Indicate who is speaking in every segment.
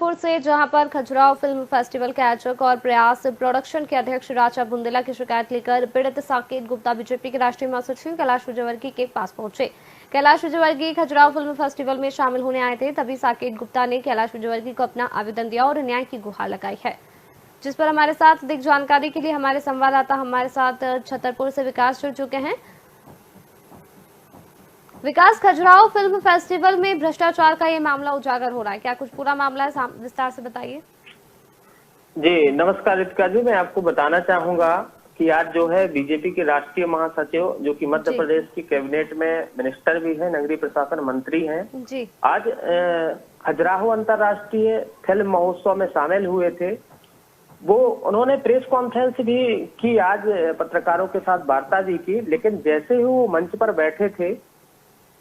Speaker 1: पुर से जहां पर खजुराहो फिल्म फेस्टिवल के आयोजक और प्रयास प्रोडक्शन के अध्यक्ष राजा बुंदेला की शिकायत लेकर पीड़ित साकेत गुप्ता बीजेपी के राष्ट्रीय महासचिव कैलाश विजयवर्गीय के पास पहुंचे। कैलाश विजयवर्गीय खजुराहो फिल्म फेस्टिवल में शामिल होने आए थे, तभी साकेत गुप्ता ने कैलाश विजयवर्गीय को अपना आवेदन दिया और न्याय की गुहार लगाई है, जिस पर हमारे साथ अधिक जानकारी के लिए हमारे संवाददाता हमारे साथ छतरपुर से विकास जुड़ चुके हैं। विकास, खजुराहो फिल्म फेस्टिवल में भ्रष्टाचार का ये मामला उजागर हो रहा है, क्या कुछ पूरा मामला है, विस्तार से बताइए।
Speaker 2: जी नमस्कार रितिका जी, मैं आपको बताना चाहूंगा कि आज जो है बीजेपी के राष्ट्रीय महासचिव जो कि मध्य प्रदेश की कैबिनेट में मिनिस्टर भी है, नगरीय प्रशासन मंत्री हैं,
Speaker 1: जी
Speaker 2: आज खजुराहो अंतर्राष्ट्रीय फिल्म महोत्सव में शामिल हुए थे। वो उन्होंने प्रेस कॉन्फ्रेंस भी की, आज पत्रकारों के साथ वार्ता भी की, लेकिन जैसे ही वो मंच पर बैठे थे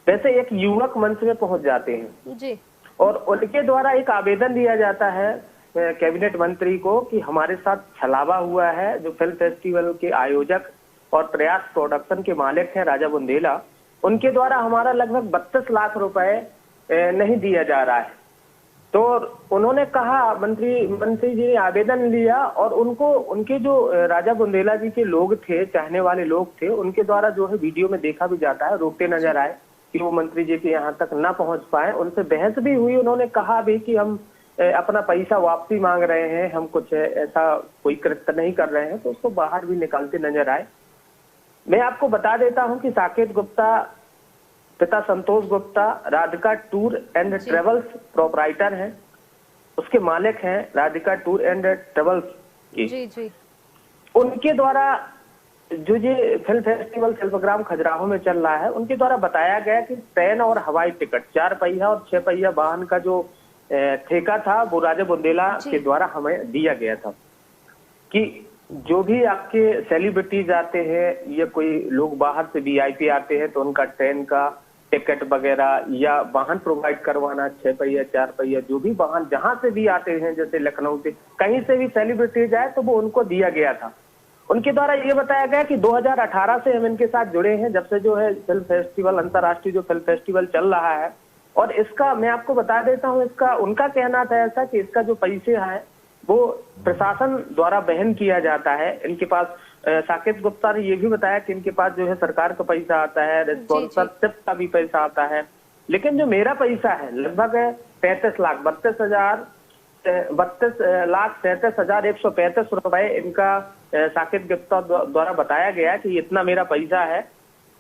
Speaker 2: वैसे एक युवक मंच में पहुंच जाते हैं
Speaker 1: जी
Speaker 2: और उनके द्वारा एक आवेदन दिया जाता है कैबिनेट मंत्री को कि हमारे साथ छलावा हुआ है। जो फिल्म फेस्टिवल के आयोजक और प्रयास प्रोडक्शन के मालिक हैं राजा बुंदेला, उनके द्वारा हमारा लगभग 32 लाख रुपए नहीं दिया जा रहा है। तो उन्होंने कहा, मंत्री जी ने आवेदन लिया और उनको उनके जो राजा बुंदेला जी के लोग थे, चाहने वाले लोग थे, उनके द्वारा जो है वीडियो में देखा भी जाता है, रोकते नजर आए कि वो मंत्री जी के यहाँ तक ना पहुंच पाए। उनसे बहस भी हुई, उन्होंने कहा भी कि हम अपना पैसा वापसी मांग रहे हैं, हम कुछ ऐसा कोई कृत्य नहीं कर रहे हैं, तो उसको बाहर भी निकालते नजर आए। मैं आपको बता देता हूं कि साकेत गुप्ता पिता Santosh Gupta Radhika tour and travels proprietor हैं, उसके मालिक हैं राधिका टूर एंड ट्रेवल्स की।
Speaker 1: जी
Speaker 2: उनके द्वारा जो ये फिल्म फेस्टिवल शिल्पग्राम खजुराहो में चल रहा है, उनके द्वारा बताया गया कि ट्रेन और हवाई टिकट, 4 पहिया और 6 पहिया वाहन का जो ठेका था वो राजा बुंदेला के द्वारा हमें दिया गया था कि जो भी आपके सेलिब्रिटीज आते हैं या कोई लोग बाहर से वीआईपी आते हैं तो उनका ट्रेन का टिकट वगैरह या वाहन प्रोवाइड करवाना, 6 पहिया 4 पहिया जो भी वाहन जहां से भी आते हैं, जैसे लखनऊ से कहीं से भी सेलिब्रिटीज आए तो वो उनको दिया गया था। उनके द्वारा ये बताया गया कि 2018 से हम इनके साथ जुड़े हैं, जब से जो है फिल्म फेस्टिवल अंतर्राष्ट्रीय जो फिल्म फेस्टिवल चल रहा है, और इसका मैं आपको बता देता हूं, इसका उनका कहना था ऐसा कि इसका जो पैसे है वो प्रशासन द्वारा वहन किया जाता है। इनके पास साकेत गुप्ता ने ये भी बताया कि इनके पास जो है सरकार का पैसा आता है, स्पॉन्सरशिप का भी पैसा आता है, लेकिन जो मेरा पैसा है लगभग 32 लाख 32,33,135 रुपए इनका साकेत गुप्ता द्वारा बताया गया कि इतना मेरा पैसा है।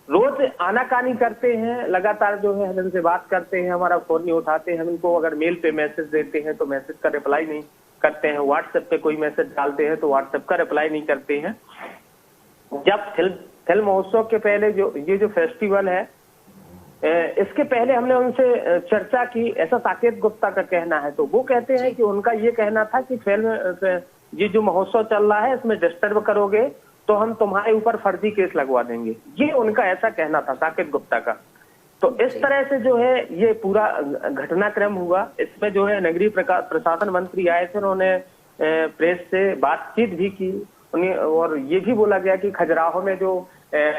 Speaker 2: रोज आनाकानी करते हैं, लगातार जो है हम इनसे बात करते हैं, हमारा फोन नहीं उठाते हैं, हम इनको अगर मेल पे मैसेज देते हैं तो मैसेज का रिप्लाई नहीं करते हैं, व्हाट्सएप पे कोई मैसेज डालते हैं तो व्हाट्सएप का रिप्लाई नहीं करते हैं। जब फिल्म महोत्सव के पहले ये जो फेस्टिवल है, इसके पहले हमने उनसे चर्चा की, ऐसा साकेत गुप्ता का कहना है। तो वो कहते हैं कि उनका ये कहना था कि फिल्म ये जो महोत्सव चल रहा है इसमें डिस्टर्ब करोगे तो हम तुम्हारे ऊपर फर्जी केस लगवा देंगे, ये उनका ऐसा कहना था साकेत गुप्ता का। तो इस तरह से जो है ये पूरा घटनाक्रम हुआ। इसमें जो है नगरीय प्रशासन मंत्री आए थे, उन्होंने प्रेस से बातचीत भी की उन्हें, और ये भी बोला गया कि खजुराहो में जो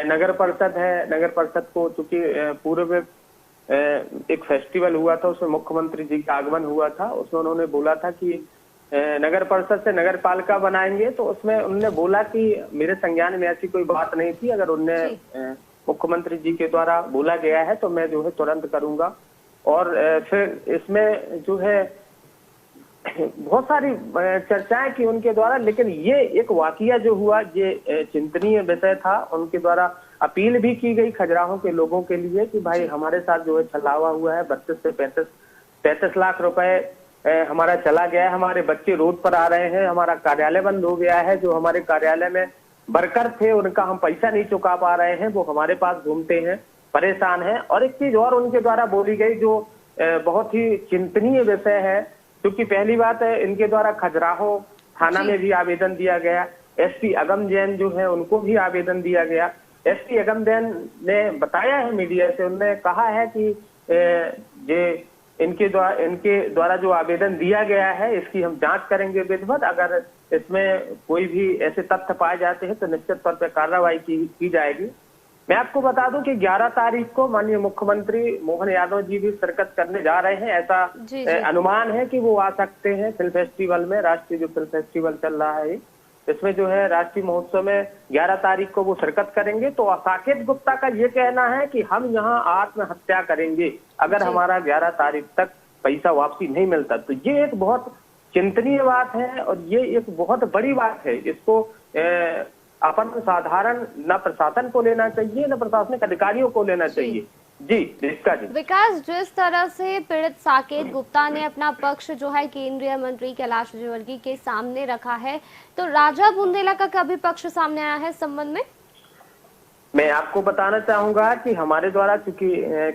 Speaker 2: नगर परिषद है, नगर परिषद को चूंकि पूर्व एक फेस्टिवल हुआ था उसमें मुख्यमंत्री जी का आगमन हुआ था, उसमें उन्होंने बोला था कि नगर परिषद से नगर पालिका बनाएंगे, तो उसमें उन्होंने बोला कि मेरे संज्ञान में ऐसी कोई बात नहीं थी, अगर उन्हें मुख्यमंत्री जी के द्वारा बोला गया है तो मैं जो है तुरंत करूंगा। और फिर इसमें जो है बहुत सारी चर्चाएं की उनके द्वारा, लेकिन ये एक वाकया जो हुआ ये चिंतनीय विषय था। उनके द्वारा अपील भी की गई खजुराहो के लोगों के लिए कि भाई हमारे साथ जो है छलावा हुआ है, 32 से 35 लाख रुपए हमारा चला गया है, हमारे बच्चे रोड पर आ रहे हैं, हमारा कार्यालय बंद हो गया है, जो हमारे कार्यालय में वर्कर थे उनका हम पैसा नहीं चुका पा रहे हैं, वो हमारे पास घूमते हैं, परेशान हैं। और एक चीज और उनके द्वारा बोली गई जो बहुत ही चिंतनीय विषय है, क्योंकि पहली बात है इनके द्वारा खजुराहो थाना में भी आवेदन दिया गया, एसपी अगम जैन जो है उनको भी आवेदन दिया गया। एसपी अगम जैन ने बताया है मीडिया से, उन्होंने कहा है कि इनके द्वारा जो आवेदन दिया गया है इसकी हम जांच करेंगे विधिवत, अगर इसमें कोई भी ऐसे तथ्य पाए जाते हैं तो निश्चित तौर पर कार्रवाई की जाएगी। मैं आपको बता दूं कि 11 तारीख को माननीय मुख्यमंत्री मोहन यादव जी भी शिरकत करने जा रहे हैं। ऐसा
Speaker 1: जी जी।
Speaker 2: अनुमान है कि वो आ सकते हैं फिल्म फेस्टिवल में। राष्ट्रीय जो फिल्म फेस्टिवल चल रहा है इसमें जो है राष्ट्रीय महोत्सव में 11 तारीख को वो शिरकत करेंगे। तो साकेत गुप्ता का ये कहना है कि हम यहाँ आत्महत्या करेंगे अगर हमारा 11 तारीख तक पैसा वापसी नहीं मिलता। तो ये एक बहुत चिंतनीय बात है और ये एक बहुत बड़ी बात है। इसको अपन साधारण न प्रशासन को लेना चाहिए न प्रशासनिक अधिकारियों को लेना चाहिए। जी रिस्का जी।
Speaker 1: विकास, जिस तरह से पीड़ित साकेत गुप्ता ने अपना पक्ष जो है केंद्रीय मंत्री कैलाश विजयवर्गीय के सामने रखा है, तो राजा बुंदेला का कभी पक्ष सामने आया है इस संबंध में?
Speaker 2: मैं आपको बताना चाहूंगा कि हमारे द्वारा, चूंकि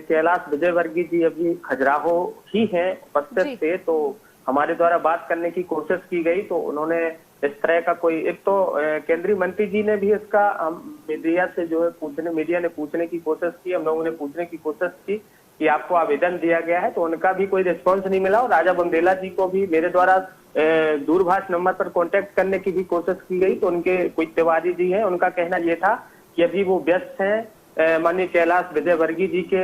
Speaker 2: कैलाश विजयवर्गीय जी अभी खजुराहो ही हैं उपस्थित थे, तो हमारे द्वारा बात करने की कोशिश की गई। तो उन्होंने इस तरह का कोई, एक तो केंद्रीय मंत्री जी ने भी इसका मीडिया से जो है मीडिया ने पूछने की कोशिश की, हम लोगों ने पूछने की कोशिश की कि आपको आवेदन दिया गया है, तो उनका भी कोई रिस्पॉन्स नहीं मिला। और राजा बुंदेला जी को भी मेरे द्वारा दूरभाष नंबर पर कांटेक्ट करने की भी कोशिश की गई। तो उनके कोई तिवारी जी हैं, उनका कहना ये था कि अभी वो व्यस्त हैं माननीय कैलाश विजयवर्गीय जी के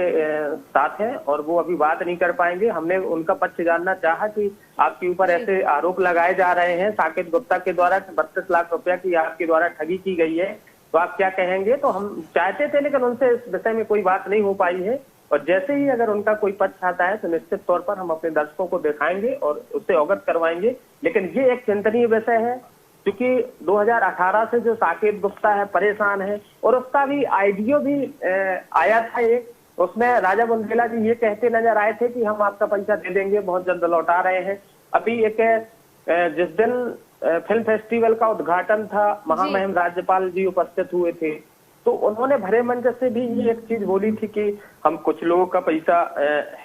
Speaker 2: साथ हैं और वो अभी बात नहीं कर पाएंगे। हमने उनका पक्ष जानना चाहा कि आपके ऊपर ऐसे आरोप लगाए जा रहे हैं साकेत गुप्ता के द्वारा 32 लाख रुपया की आपके द्वारा ठगी की गई है, तो आप क्या कहेंगे। तो हम चाहते थे लेकिन उनसे इस विषय में कोई बात नहीं हो पाई है। और जैसे ही अगर उनका कोई पक्ष आता है तो निश्चित तौर पर हम अपने दर्शकों को दिखाएंगे और उससे अवगत करवाएंगे। लेकिन ये एक चिंतनीय विषय है क्योंकि 2018 से जो साकेत गुप्ता है परेशान है और उसका भी आइडियो भी आया था एक, उसमें राजा बुंदेला जी ये कहते नजर आए थे कि हम आपका पैसा दे देंगे, बहुत जल्द लौटा रहे हैं। अभी एक जिस दिन फिल्म फेस्टिवल का उद्घाटन था, महामहिम राज्यपाल जी उपस्थित हुए थे, तो उन्होंने भरे मंच से भी ये एक चीज बोली थी कि हम कुछ लोगों का पैसा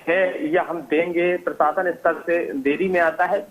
Speaker 2: है या हम देंगे, प्रशासन स्तर से देरी में आता है,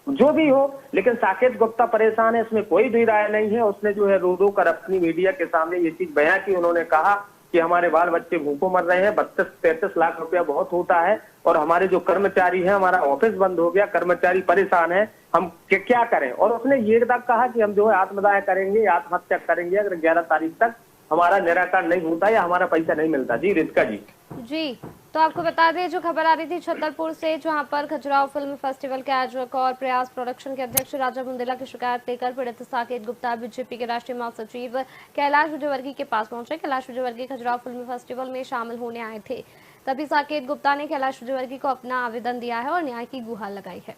Speaker 2: जो भी हो। लेकिन साकेत गुप्ता परेशान है, इसमें कोई भी राय नहीं है। उसने जो है रो रो कर अपनी मीडिया के सामने ये चीज बयां की। उन्होंने कहा कि हमारे बाल बच्चे भूखों मर रहे हैं, 32-33 लाख रुपया बहुत होता है और हमारे जो कर्मचारी हैं, हमारा ऑफिस बंद हो गया, कर्मचारी परेशान है, हम क्या करें। और उसने ये तक कहा कि हम जो है आत्मदाह करेंगे, आत्महत्या करेंगे अगर 11 तारीख तक हमारा निराकरण नहीं होता या हमारा पैसा नहीं मिलता। जी रितिका जी।
Speaker 1: जी, तो आपको बता दें जो खबर आ रही थी छतरपुर से, जहां पर खजुराहो फिल्म फेस्टिवल के आयोजक और प्रयास प्रोडक्शन के अध्यक्ष राजा बुंदेला की शिकायत लेकर पीड़ित साकेत गुप्ता बीजेपी के राष्ट्रीय महासचिव कैलाश विजयवर्गीय के पास पहुंचे। कैलाश विजयवर्गीय खजुराहो फिल्म फेस्टिवल में शामिल होने आए थे, तभी साकेत गुप्ता ने कैलाश विजयवर्गीय को अपना आवेदन दिया है और न्याय की गुहार लगाई है।